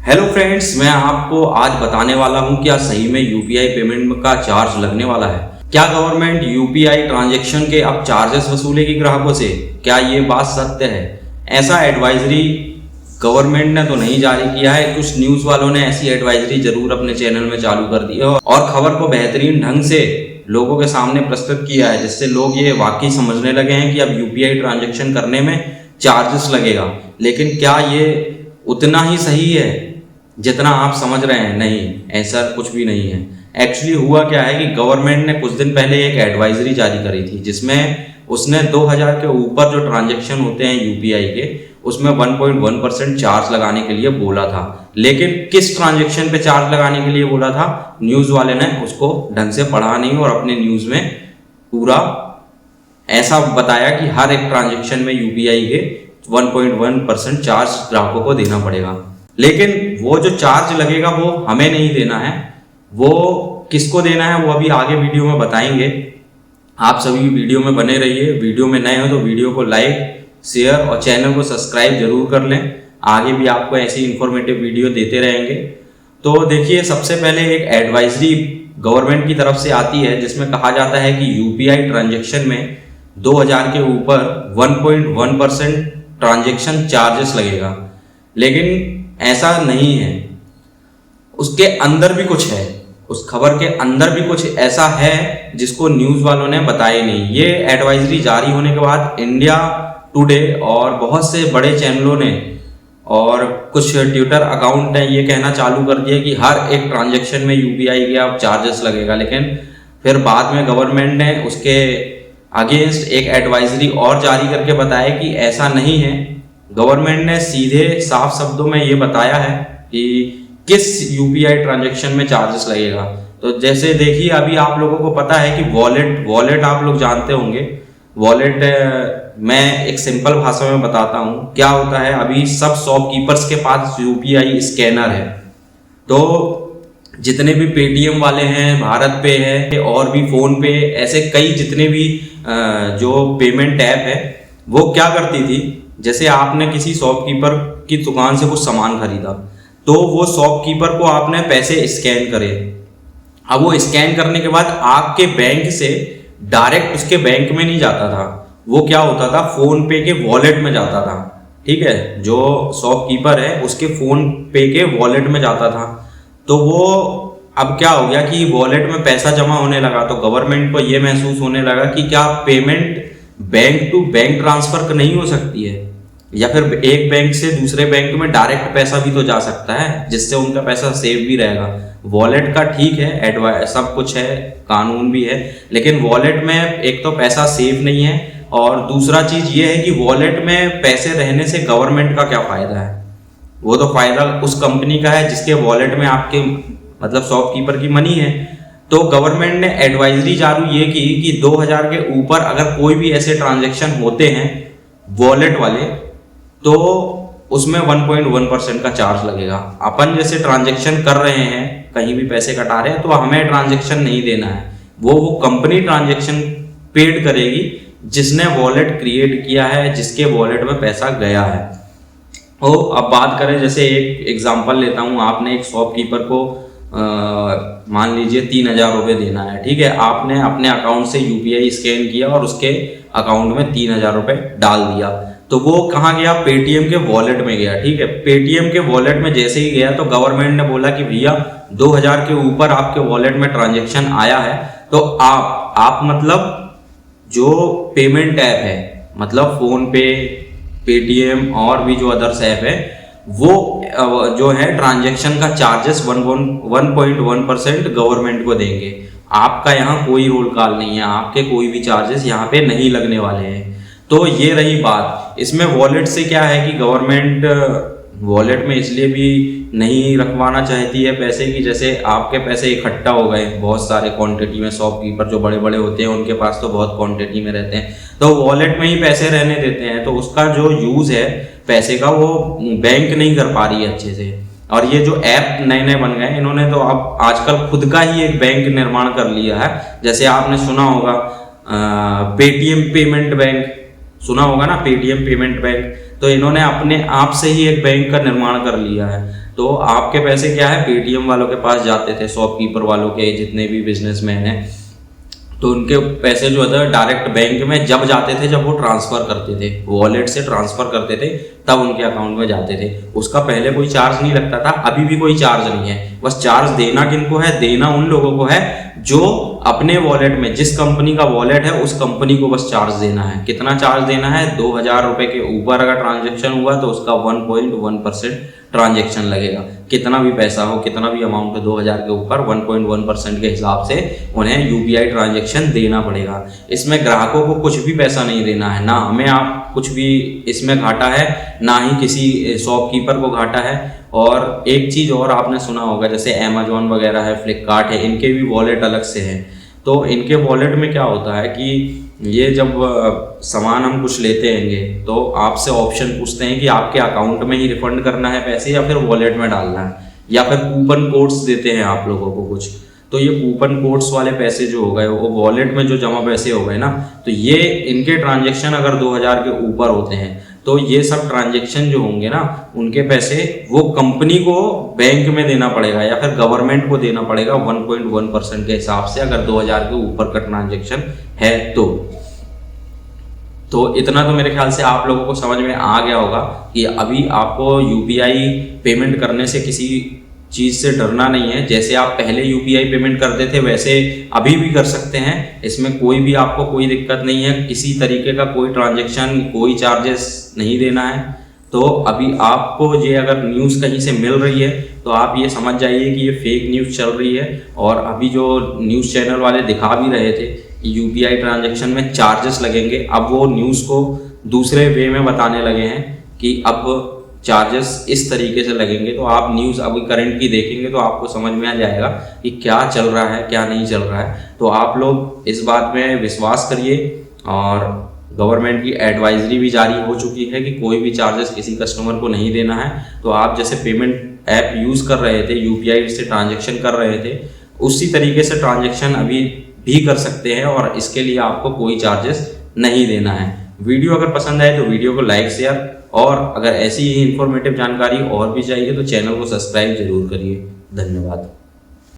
Hello friends, मैं आपको आज बताने वाला हूं क्या सही में यूपीआई पेमेंट का चार्ज लगने वाला है। क्या गवर्नमेंट यूपीआई ट्रांजैक्शन के अब चार्जेस वसूलेगी ग्राहकों से? क्या ये बात सत्य है? ऐसा एडवाइजरी गवर्नमेंट ने तो नहीं जारी किया है, कुछ न्यूज वालों ने ऐसी एडवाइजरी जरूर अपने चैनल में चालू कर दी है और खबर को बेहतरीन ढंग से लोगों के सामने प्रस्तुत किया है, जिससे लोग ये वाकई समझने लगे हैं कि अब यूपीआई ट्रांजैक्शन करने में चार्जेस लगेगा। लेकिन क्या ये उतना ही सही है जितना आप समझ रहे हैं? नहीं, ऐसा कुछ भी नहीं है। एक्चुअली हुआ क्या है कि गवर्नमेंट ने कुछ दिन पहले एक एडवाइजरी जारी करी थी, जिसमें उसने 2000 के ऊपर जो ट्रांजैक्शन होते हैं यूपीआई के, उसमें 1.1% चार्ज लगाने के लिए बोला था। लेकिन किस ट्रांजैक्शन पे चार्ज लगाने के लिए बोला था, न्यूज़ वाले ने उसको ढंग से पढ़ा नहीं और अपने न्यूज़ में पूरा ऐसा बताया कि हर एक ट्रांजैक्शन में यूपीआई के 1.1% चार्ज ग्राहकों को देना पड़ेगा। लेकिन वो जो चार्ज लगेगा वो हमें नहीं देना है, वो किसको देना है वो अभी आगे वीडियो में बताएंगे। आप सभी वीडियो में बने रहिए। वीडियो में नए हो तो वीडियो को लाइक, शेयर और चैनल को सब्सक्राइब जरूर कर लें। आगे भी आपको ऐसी इंफॉर्मेटिव वीडियो देते रहेंगे। तो देखिए, सबसे पहले एक एडवाइजरी गवर्नमेंट की तरफ से आती है, जिसमें कहा जाता है कि यूपीआई ट्रांजैक्शन में 2000 के ऊपर 1.1% ट्रांजैक्शन चार्जेस लगेगा। लेकिन ऐसा नहीं है, उसके अंदर भी कुछ है, उस खबर के अंदर भी कुछ ऐसा है जिसको न्यूज़ वालों ने बताया नहीं। ये एडवाइजरी जारी होने के बाद इंडिया टुडे और बहुत से बड़े चैनलों ने और कुछ ट्विटर अकाउंट ने ये कहना चालू कर दिया कि हर एक ट्रांजैक्शन में यूपीआई के अब चार्जेस लगेगा। लेकिन फिर बाद में गवर्नमेंट ने उसके अगेंस्ट एक एडवाइजरी और जारी करके बताया कि ऐसा नहीं है। गवर्नमेंट ने सीधे साफ शब्दों में ये बताया है कि किस यूपीआई ट्रांजैक्शन में चार्जेस लगेगा। तो जैसे देखिए, अभी आप लोगों को पता है कि वॉलेट आप लोग जानते होंगे। वॉलेट मैं एक सिंपल भाषा में बताता हूँ क्या होता है। अभी सब शॉपकीपर्स के पास यूपीआई स्कैनर है। तो जितने भी पेटीएम वाले हैं, भारत पे है और भी फोन पे, ऐसे कई जितने भी जो पेमेंट ऐप है, वो क्या करती थी, जैसे आपने किसी शॉपकीपर की दुकान से कुछ सामान खरीदा तो वो शॉपकीपर को आपने पैसे स्कैन करे। अब वो स्कैन करने के बाद आपके बैंक से डायरेक्ट उसके बैंक में नहीं जाता था, वो क्या होता था, फोन पे के वॉलेट में जाता था। ठीक है, जो शॉपकीपर है उसके फोन पे के वॉलेट में जाता था। तो वो अब क्या हो गया कि वॉलेट में पैसा जमा होने लगा, तो गवर्नमेंट को ये महसूस होने लगा कि क्या payment bank to bank transfer नहीं हो सकती है, या फिर एक बैंक से दूसरे बैंक में डायरेक्ट पैसा भी तो जा सकता है, जिससे उनका पैसा सेव भी रहेगा। वॉलेट का ठीक है, सब कुछ है, कानून भी है, लेकिन वॉलेट में एक तो पैसा सेव नहीं है और दूसरा चीज ये है कि वॉलेट में पैसे रहने से गवर्नमेंट का क्या फायदा है। वो तो फायदा उस कंपनी का है जिसके वॉलेट में आपके मतलब शॉपकीपर की मनी है। तो गवर्नमेंट ने एडवाइजरी जारी ये की कि 2000 के ऊपर अगर कोई भी ऐसे ट्रांजैक्शन होते हैं वॉलेट वाले, तो उसमें 1.1% का चार्ज लगेगा। अपन जैसे ट्रांजैक्शन कर रहे हैं, कहीं भी पैसे कटा रहे हैं, तो हमें ट्रांजैक्शन नहीं देना है, वो कंपनी ट्रांजैक्शन पेड करेगी जिसने वॉलेट क्रिएट किया है, जिसके वॉलेट में पैसा गया है। अब बात करें, जैसे एक एग्जांपल लेता हूँ। आपने एक शॉपकीपर को मान लीजिए 3000 रुपये देना है। ठीक है, आपने अपने अकाउंट से यूपीआई स्कैन किया और उसके अकाउंट में 3000 रुपये डाल दिया। तो वो कहाँ गया? पेटीएम के वॉलेट में गया। ठीक है, पेटीएम के वॉलेट में जैसे ही गया तो गवर्नमेंट ने बोला कि भैया 2000 के ऊपर आपके वॉलेट में ट्रांजैक्शन आया है, तो आप मतलब जो पेमेंट ऐप है, मतलब फोन पे, पेटीएम और भी जो अदर्स ऐप है, वो जो है ट्रांजैक्शन का चार्जेस 1.1% गवर्नमेंट को देंगे। आपका यहाँ कोई रोल कॉल नहीं है, आपके कोई भी चार्जेस यहाँ पे नहीं लगने वाले हैं। तो ये रही बात। इसमें वॉलेट से क्या है कि गवर्नमेंट वॉलेट में इसलिए भी नहीं रखवाना चाहती है पैसे की, जैसे आपके पैसे इकट्ठा हो गए बहुत सारे क्वांटिटी में। शॉपकीपर जो बड़े बड़े होते हैं उनके पास तो बहुत क्वांटिटी में रहते हैं, तो वॉलेट में ही पैसे रहने देते हैं। तो उसका जो यूज़ है पैसे का, वो बैंक नहीं कर पा रही है अच्छे से। और ये जो ऐप नए नए बन गए, इन्होंने तो अब आजकल खुद का ही एक बैंक निर्माण कर लिया है। जैसे आपने सुना होगा पेटीएम पेमेंट बैंक, सुना होगा ना, पेटीएम पेमेंट बैंक। तो इन्होंने अपने आप से ही एक बैंक का निर्माण कर लिया है। तो आपके पैसे क्या है, पेटीएम वालों के पास जाते थे, शॉपकीपर वालों के, जितने भी बिजनेसमैन हैं, तो उनके पैसे जो है डायरेक्ट बैंक में जब जाते थे, जब वो ट्रांसफ़र करते थे, वॉलेट से ट्रांसफ़र करते थे, तब उनके अकाउंट में जाते थे। उसका पहले कोई चार्ज नहीं लगता था, अभी भी कोई चार्ज नहीं है। बस चार्ज देना किनको है, देना उन लोगों को है जो अपने वॉलेट में, जिस कंपनी का वॉलेट है उस कंपनी को बस चार्ज देना है। कितना चार्ज देना है, 2000 रुपये के ऊपर अगर ट्रांजेक्शन हुआ तो उसका 1.1% ट्रांजेक्शन लगेगा। कितना भी पैसा हो, कितना भी अमाउंट हो, 2000 के ऊपर 1.1% के हिसाब से उन्हें यूपीआई ट्रांजेक्शन देना पड़ेगा। इसमें ग्राहकों को कुछ भी पैसा नहीं देना है, ना हमें आप कुछ भी इसमें घाटा है, ना ही किसी शॉपकीपर को घाटा है। और एक चीज़ और आपने सुना होगा, जैसे अमेजोन वगैरह है, फ्लिपकार्ट है, इनके भी वॉलेट अलग से हैं। तो इनके वॉलेट में क्या होता है कि ये जब सामान हम कुछ लेते हैंगे तो आपसे ऑप्शन पूछते हैं कि आपके अकाउंट में ही रिफंड करना है पैसे या फिर वॉलेट में डालना है, या फिर कूपन कोड्स देते हैं आप लोगों को कुछ। तो ये कूपन कोड्स वाले पैसे जो हो गए, वो वॉलेट में जो जमा पैसे हो गए ना, तो ये इनके ट्रांजेक्शन अगर 2000 के ऊपर होते हैं तो ये सब ट्रांजेक्शन जो होंगे ना, उनके पैसे वो कंपनी को बैंक में देना पड़ेगा या फिर गवर्नमेंट को देना पड़ेगा 1.1% के हिसाब से, अगर 2000 के ऊपर का ट्रांजेक्शन है तो इतना तो मेरे ख्याल से आप लोगों को समझ में आ गया होगा कि अभी आपको यूपीआई पेमेंट करने से किसी चीज़ से डरना नहीं है। जैसे आप पहले यूपीआई पेमेंट करते थे वैसे अभी भी कर सकते हैं, इसमें कोई भी आपको कोई दिक्कत नहीं है। किसी तरीके का कोई ट्रांजैक्शन, कोई चार्जेस नहीं देना है। तो अभी आपको ये अगर न्यूज़ कहीं से मिल रही है तो आप ये समझ जाइए कि ये फेक न्यूज़ चल रही है। और अभी जो न्यूज़ चैनल वाले दिखा भी रहे थे यूपीआई ट्रांजैक्शन में चार्जेस लगेंगे, अब वो न्यूज़ को दूसरे वे में बताने लगे हैं कि अब चार्जेस इस तरीके से लगेंगे। तो आप न्यूज़ अभी करंट की देखेंगे तो आपको समझ में आ जाएगा कि क्या चल रहा है, क्या नहीं चल रहा है। तो आप लोग इस बात में विश्वास करिए। और गवर्नमेंट की एडवाइजरी भी जारी हो चुकी है कि कोई भी चार्जेस किसी कस्टमर को नहीं देना है। तो आप जैसे पेमेंट ऐप यूज़ कर रहे थे, यूपीआई से ट्रांजैक्शन कर रहे थे, उसी तरीके से ट्रांजैक्शन अभी भी कर सकते हैं और इसके लिए आपको कोई चार्जेस नहीं देना है। वीडियो अगर पसंद आए तो वीडियो को लाइक, शेयर, और अगर ऐसी ही इंफॉर्मेटिव जानकारी और भी चाहिए तो चैनल को सब्सक्राइब जरूर करिए। धन्यवाद।